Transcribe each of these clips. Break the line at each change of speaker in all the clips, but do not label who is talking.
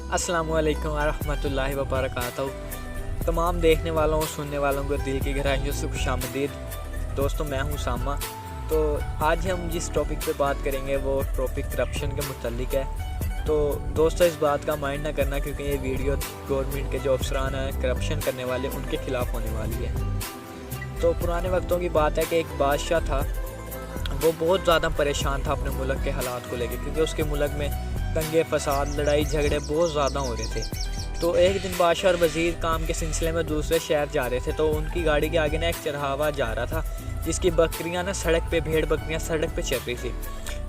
अस्सलामु अलैकुम वरहमतुल्लाहि वबरकातुहू। तमाम देखने वालों और सुनने वालों को दिल की गहराइयों से खुशामदीद। दोस्तों, मैं हूँ सामा। तो आज हम जिस टॉपिक पे बात करेंगे वो टॉपिक करप्शन के मुतल्लिक है। तो दोस्तों, इस बात का माइंड ना करना क्योंकि ये वीडियो गवर्नमेंट के जो अफसरान हैं करप्शन करने वाले उनके ख़िलाफ़ होने वाली है। तो पुराने वक्तों की बात है कि एक बादशाह था, वो बहुत ज़्यादा परेशान था अपने मुल्क के हालात को लेकर, क्योंकि उसके मुल्क में दंगे फसाद लड़ाई झगड़े बहुत ज़्यादा हो रहे थे। तो एक दिन बादशाह और वज़ीर काम के सिलसिले में दूसरे शहर जा रहे थे। तो उनकी गाड़ी के आगे ना एक चरवाहा जा रहा था जिसकी बकरियां ना सड़क पे, भेड़ बकरियां सड़क पे चल रही थी।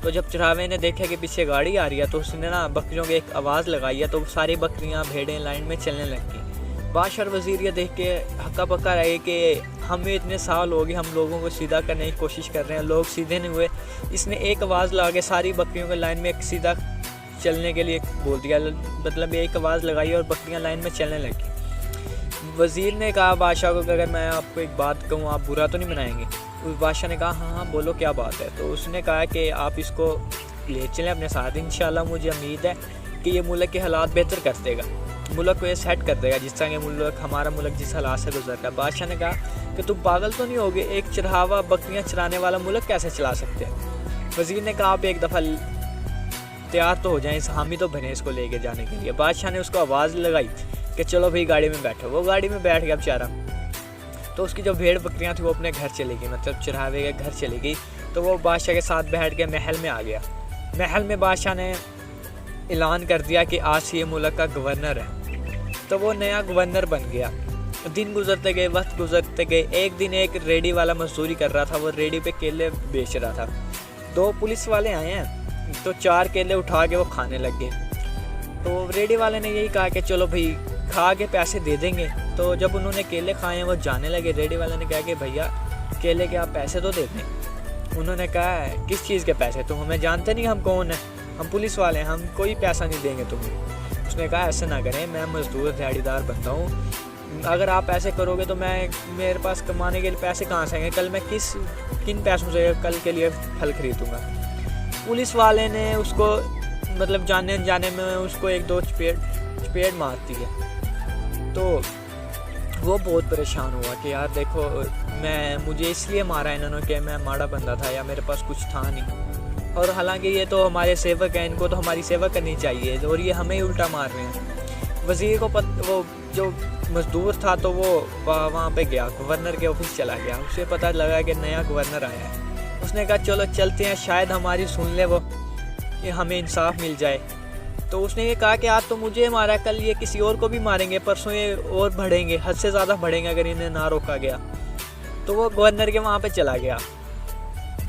तो जब चरवाहे ने देखा कि पीछे गाड़ी आ रही है तो उसने ना बकरियों की एक आवाज़ लगाई है, तो सारी बकरियां भेड़ें लाइन में चलने लग गई। बादशाह और वज़ीर ये देख के हक्का पक्का रहे कि हमें इतने साल हो गए, हम लोगों को सीधा करने की कोशिश कर रहे हैं, लोग सीधे नहीं हुए। इसने एक आवाज़ लगा के सारी बकरियों को लाइन में एक सीधा चलने के लिए बोल दिया, मतलब एक आवाज़ लगाई और बकरियां लाइन में चलने लगी। वज़ीर ने कहा बादशाह को कि अगर मैं आपको एक बात कहूँ आप बुरा तो नहीं मनाएंगे? उस बादशाह ने कहा हाँ बोलो क्या बात है। तो उसने कहा कि आप इसको ले चलें अपने साथ, इंशाल्लाह मुझे उम्मीद है कि ये मुल्क के हालात बेहतर कर देगा, मुल्क को ये सेट कर देगा जिस तरह के हमारा मुल्क जिस हालात से गुजर रहा है। बादशाह ने कहा कि तुम पागल तो नहीं होगे, एक चरवाहा बकरियाँ चराने वाला मुल्क कैसे चला सकते हैं? वज़ीर ने कहा आप एक दफ़ा तैयार तो हो जाएं, हामी तो बने इसको लेके जाने के लिए। बादशाह ने उसको आवाज़ लगाई कि चलो भाई गाड़ी में बैठो। वो गाड़ी में बैठ गया बेचारा। तो उसकी जो भेड़ बकरियां थी वो अपने घर चली गई, मतलब चरवाहे के घर चली गई। तो वो बादशाह के साथ बैठ के महल में आ गया। महल में बादशाह ने ऐलान कर दिया कि आज से ये मुल्क का गवर्नर है। तो वो नया गवर्नर बन गया। दिन गुजरते गए, वक्त गुजरते गए। एक दिन एक रेडी वाला मजदूरी कर रहा था, वो रेडी पे केले बेच रहा था। 2 पुलिस वाले आए हैं तो 4 केले उठा के वो खाने लग गए। तो रेडी वाले ने यही कहा कि चलो भाई खा के पैसे दे देंगे। तो जब उन्होंने केले खाए वो जाने लगे। रेडी वाले ने कहा कि भैया केले के आप पैसे तो दे दें। उन्होंने कहा किस चीज़ के पैसे? तुम हमें जानते नहीं, हम कौन हैं? हम पुलिस वाले हैं, हम कोई पैसा नहीं देंगे तुम्हें। उसने कहा ऐसा ना करें, मैं मजदूर दिहाड़ीदार बनता हूँ, अगर आप ऐसे करोगे तो मेरे पास कमाने के लिए पैसे कहाँ से आएंगे? कल मैं किन पैसों से कल के लिए फल खरीदूँगा? पुलिस वाले ने उसको मतलब जाने में उसको 1-2 चपेट मारती है। तो वो बहुत परेशान हुआ कि यार देखो मुझे इसलिए मारा इन्होंने कि मैं माड़ा बंदा था या मेरे पास कुछ था नहीं, और हालांकि ये तो हमारे सेवक हैं, इनको तो हमारी सेवा करनी चाहिए और ये हमें ही उल्टा मार रहे हैं। वज़ीर को वो जो मज़दूर था तो वो वहाँ पे गया, गवर्नर के ऑफिस चला गया। उसे पता लगा कि नया गवर्नर आया है। उसने कहा चलो चलते हैं, शायद हमारी सुन ले वो, कि हमें इंसाफ मिल जाए। तो उसने ये कहा कि आज तो मुझे मारा, कल ये किसी और को भी मारेंगे, परसों ये और बढ़ेंगे, हद से ज़्यादा बढ़ेंगे अगर इन्हें ना रोका गया। तो वो गवर्नर के वहाँ पे चला गया,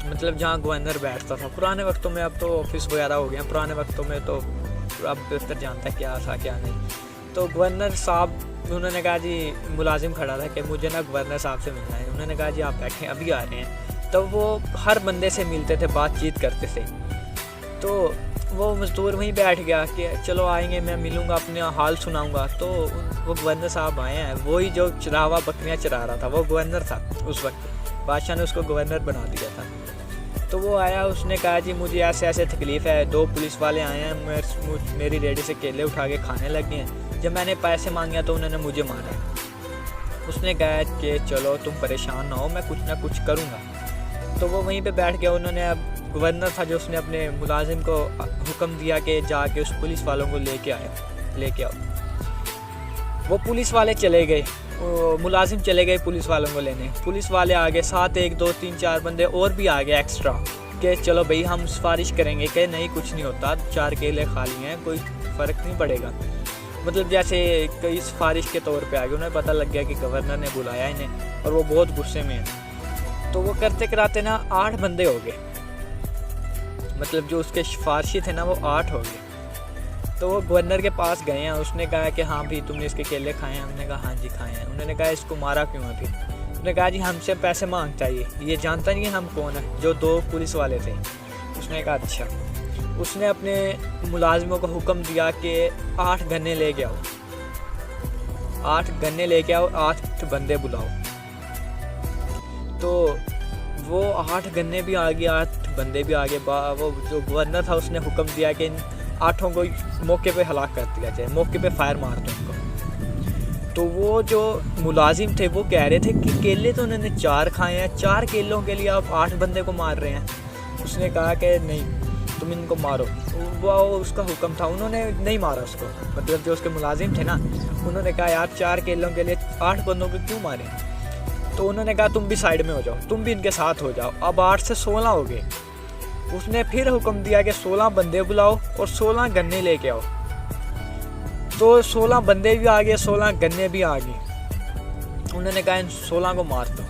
मतलब जहाँ गवर्नर बैठता था। पुराने वक्तों में अब तो ऑफिस वगैरह हो गया, पुराने वक्तों में तो अब बेहतर जानता है क्या था क्या नहीं। तो गवर्नर साहब, उन्होंने कहा जी, मुलाजिम खड़ा था कि मुझे ना गवर्नर साहब से मिलना है। उन्होंने कहा जी आप बैठें, अभी आ रहे हैं। तो वो हर बंदे से मिलते थे, बातचीत करते थे। तो वो मज़दूर वहीं बैठ गया कि चलो आएंगे, मैं मिलूँगा, अपने हाल सुनाऊँगा। तो वो गवर्नर साहब आए हैं, वही जो चरावा बकरियाँ चरा रहा था वो गवर्नर था उस वक्त। बादशाह ने उसको गवर्नर बना दिया था। तो वो आया, उसने कहा जी मुझे ऐसे ऐसे तकलीफ़ है, 2 पुलिस वाले आए हैं, मेरी रेडी से केले उठा के खाने लगे हैं, जब मैंने पैसे मांगे तो उन्होंने मुझे मारा है। उसने कहा कि चलो तुम परेशान ना हो, मैं कुछ ना कुछ करूँगा। तो वो वहीं पे बैठ गया। उन्होंने अब गवर्नर था जो, उसने अपने मुलाजिम को हुक्म दिया कि जाके उस पुलिस वालों को लेके आओ। वो पुलिस वाले चले गए, मुलाजिम चले गए पुलिस वालों को लेने। पुलिस वाले आ गए, साथ 1 2 3 4 बंदे और भी आ गए एक्स्ट्रा कि चलो भाई हम सिफारिश करेंगे कि नहीं कुछ नहीं होता, 4 केले खा लिए हैं, कोई फ़र्क नहीं पड़ेगा। मतलब जैसे कई सिफारिश के तौर पे आ गए। उन्हें पता लग गया कि गवर्नर ने बुलाया इन्हें और वो बहुत गुस्से में है। तो वो करते कराते ना 8 बंदे हो गए, मतलब जो उसके सिफारशी थे ना वो 8 हो गए। तो वो गवर्नर के पास गए हैं। उसने कहा कि हाँ भाई तुमने इसके केले खाए हैं? हमने कहा हाँ जी खाए हैं। उन्होंने कहा इसको मारा क्यों है फिर? उसने कहा जी हमसे पैसे मांगता है, ये जानता नहीं है हम कौन है, जो 2 पुलिस वाले थे। उसने कहा अच्छा। उसने अपने मुलाजिमों को हुक्म दिया कि 8 गन्ने लेके आओ, 8 गन्ने लेके आओ, 8 बंदे बुलाओ। तो वो 8 गन्ने भी आ गए, 8 बंदे भी आ गए। वो जो गवर्नर था उसने हुक्म दिया कि 8 को मौके पे हलाक कर दिया जाए, मौके पे फायर मार दो उनको। तो वो जो मुलाजिम थे वो कह रहे थे कि केले तो उन्होंने 4 खाए हैं, 4 केलों के लिए आप 8 बंदे को मार रहे हैं। उसने कहा कि नहीं, तुम इनको मारो। वो उसका हुक्म था, उन्होंने नहीं मारा उसको, मतलब जो उसके मुलाजिम थे ना, उन्होंने कहा यार 4 केलों के लिए 8 बंदों को क्यों मारें। तो उन्होंने कहा तुम भी साइड में हो जाओ, तुम भी इनके साथ हो जाओ। अब 8 से 16 हो गए। उसने फिर हुक्म दिया कि 16 बंदे बुलाओ और 16 गन्ने लेके आओ। तो 16 बंदे भी आ गए, 16 गन्ने भी आ गए। उन्होंने कहा इन 16 को मार दो।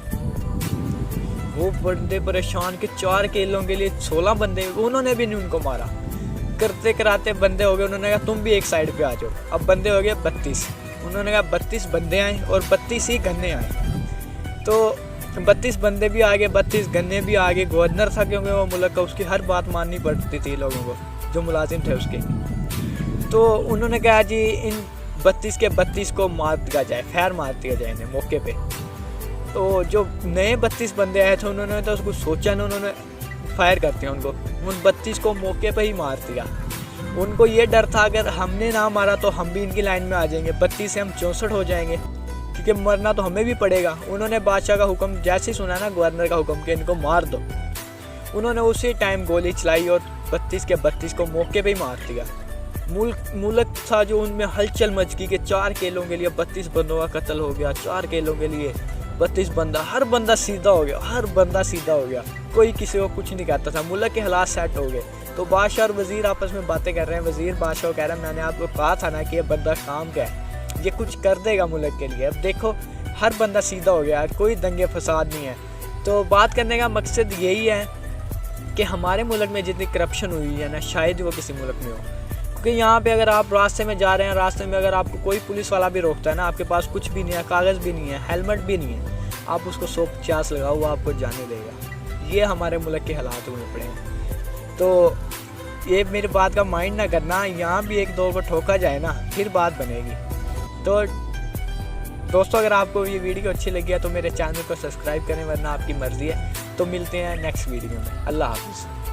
वो बंदे परेशान कि 4 केलों के लिए 16 बंदे, उन्होंने भी नहीं उनको मारा। करते कराते बंदे हो गए, उन्होंने कहा तुम भी एक साइड पे आ जाओ। अब बंदे हो गए 32। उन्होंने कहा 32 बंदे आए और 32 ही गन्ने आए। तो 32 बंदे भी आ गए, 32 गन्ने भी आ गए। गवर्नर था क्योंकि वो मुल्क का, उसकी हर बात माननी पड़ती थी लोगों को, जो मुलाजिम थे उसके। तो उन्होंने कहा जी इन 32 के 32 को मार दिया जाए, फायर मार दिया जाए इन्हें मौके पे। तो जो नए 32 बंदे आए थे उन्होंने तो उसको सोचा नहीं, उन्होंने फायर कर दिया उनको। उन 32 को मौके पे ही मार दिया। उनको ये डर था अगर हमने ना मारा तो हम भी इनकी लाइन में आ जाएंगे, 32 से हम 64 हो जाएंगे, क्योंकि मरना तो हमें भी पड़ेगा। उन्होंने बादशाह का हुक्म जैसे ही सुना ना, गवर्नर का हुक्म कि इनको मार दो, उन्होंने उसी टाइम गोली चलाई और 32 के 32 को मौके पे ही मार दिया। मुल्क था जो उनमें हलचल मच गई कि 4 केलों के लिए 32 बंदों का कत्ल हो गया, 4 केलों के लिए 32 बंदा, हर बंदा सीधा हो गया, हर बंदा सीधा हो गया, कोई किसी को कुछ नहीं कहता था। मुल्क के हालात सेट हो गए। तो बादशाह और वज़ीर आपस में बातें कर रहे हैं। वज़ीर बादशाह को कह रहा है मैंने आपको कहा था ना कि ये बंदा काम का है, ये कुछ कर देगा मुल्क के लिए। अब देखो हर बंदा सीधा हो गया, कोई दंगे फसाद नहीं है। तो बात करने का मकसद यही है कि हमारे मुल्क में जितनी करप्शन हुई है ना, शायद वो किसी मुल्क में हो। क्योंकि यहाँ पे अगर आप रास्ते में जा रहे हैं, रास्ते में अगर आपको कोई पुलिस वाला भी रोकता है ना, आपके पास कुछ भी नहीं है, कागज़ भी नहीं है, हेलमेट भी नहीं है, आप उसको 150 लगाओ, वो आपको जाने देगा। ये हमारे मुल्क के हालात हुए पड़े हैं। तो ये मेरी बात का माइंड ना करना, यहाँ भी 1-2 को ठोका जाए ना, फिर बात बनेगी। तो दोस्तों अगर आपको ये वीडियो अच्छी लगी है तो मेरे चैनल को सब्सक्राइब करें, वरना आपकी मर्ज़ी है। तो मिलते हैं नेक्स्ट वीडियो में। अल्लाह हाफ़िज़।